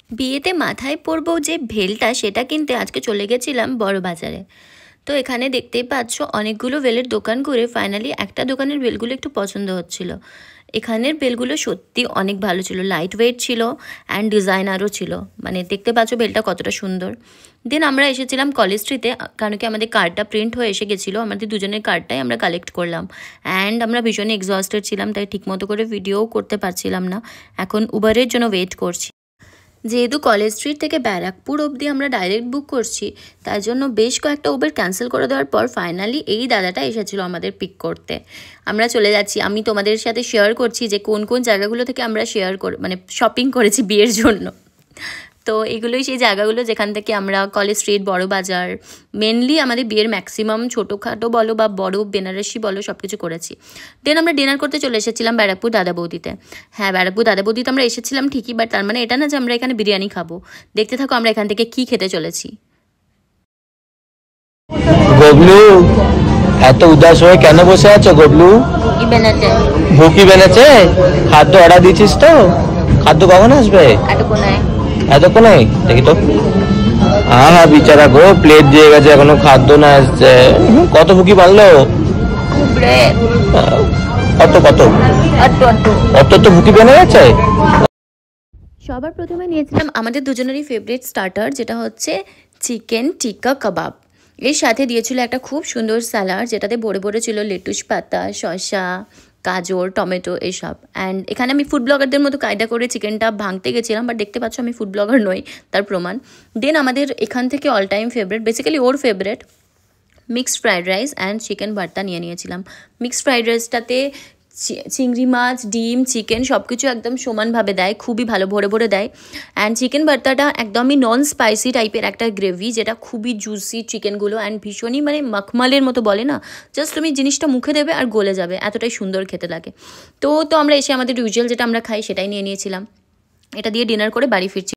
বিয়েতে মাথায় পরবো যে ভেলটা সেটা কিনতে আজকে চলে গেছিলাম বড় বাজারে। তো এখানে দেখতেই পাচ্ছ অনেকগুলো বেলের দোকান ঘুরে ফাইনালি একটা দোকানের বেলগুলো একটু পছন্দ হচ্ছিল। এখানের বেলগুলো সত্যি অনেক ভালো ছিল, লাইট ওয়েট ছিল অ্যান্ড ডিজাইনারও ছিল। মানে দেখতে পাচ্ছ বেলটা কতটা সুন্দর। দেন আমরা এসেছিলাম কলেজ স্ট্রিটে, কারণ কি আমাদের কার্ডটা প্রিন্ট হয়ে এসে গেছিলো, আমাদের দুজনের কার্ডটাই আমরা কালেক্ট করলাম। অ্যান্ড আমরা ভীষণই এক্সস্টেড ছিলাম, তাই ঠিকমতো করে ভিডিওও করতে পারছিলাম না। এখন উবারের জন্য ওয়েট করছি। যেহেতু কলেজ স্ট্রিট থেকে ব্যারাকপুর অবধি আমরা ডাইরেক্ট বুক করছি, তাই জন্য বেশ কয়েকটা উবের ক্যান্সেল করে দেওয়ার পর ফাইনালি এই দাদাটা এসেছিলো আমাদের পিক করতে। আমরা চলে যাচ্ছি, আমি তোমাদের সাথে শেয়ার করছি যে কোন কোন জায়গাগুলো থেকে আমরা মানে শপিং করেছি বিয়ের জন্য। তো এগুলোই সেই জায়গাগুলো যেখান থেকে আমরা কলেজ স্ট্রিট, বড় বাজার, মেনলি আমাদের বিয়ের ম্যাক্সিমাম ছোটোখাটো বলো বা বড় বেনারসি বলো সব কিছু করেছি। দেন আমরা ডিনার করতে চলে এসেছিলাম ব্যারাকপুর দাদা বৌদিতে। হ্যাঁ, ব্যারাকপুর দাদা বৌদিতে আমরা এসেছিলাম ঠিকই, বাট তার মানে এটা না যে আমরা এখানে বিরিয়ানি খাবো। দেখতে থাকো আমরা এখান থেকে কি খেতে চলেছি। গবলু, এত উদাস হয়ে কেন বসে আছো গবলু? ভুকি বেনেছে? খাদ্য অর্ডার দিয়েছিস তো? খাদ্য কখন আসবে? এতক্ষণে দেখি তো। হ্যাঁ বিচারা গো, প্লেট দিয়ে গেছে, এখনো খাদ্য না আসছে। কত ভুকি বানলো? কত কত অত তো ভুকি বেনে গেছে। সবার প্রথমে নিয়েছিলাম আমাদের দুজনেরই ফেভারিট স্টার্টার, যেটা হচ্ছে চিকেন টিক্কা কাবাব। এর সাথে দিয়েছিল একটা খুব সুন্দর স্যালাড, যেটাতে ভরে ভরে ছিল লেটুস পাতা, শসা, গাজর, টমেটো এসব। অ্যান্ড এখানে আমি ফুড ব্লগারদের মতো কায়দা করে চিকেনটা ভাঙতে গেছিলাম, বাট দেখতে পাচ্ছ আমি ফুড ব্লগার নই, তার প্রমাণ। দেন আমাদের এখান থেকে all time favourite, basically or favourite, mixed fried rice and chicken ভর্তা নিয়ে নিয়েছিলাম। মিক্সড ফ্রাইড রাইসটাতে চিংড়ি মাছ, ডিম, চিকেন সব কিছু একদম সমানভাবে দেয়, খুবই ভালো ভরে ভরে দেয়। অ্যান্ড চিকেন ভর্তাটা একদমই নন স্পাইসি টাইপের একটা গ্রেভি, যেটা খুবই জুসি চিকেনগুলো অ্যান্ড ভীষণই মানে মখমলের মতো বলে না, জাস্ট তুমি জিনিসটা মুখে দেবে আর গলে যাবে, এতটাই সুন্দর খেতে লাগে। তো আমরা এসে আমাদের ইউজুয়াল যেটা আমরা খাই সেটাই নিয়ে নিয়েছিলাম। এটা দিয়ে ডিনার করে বাড়ি ফিরছি।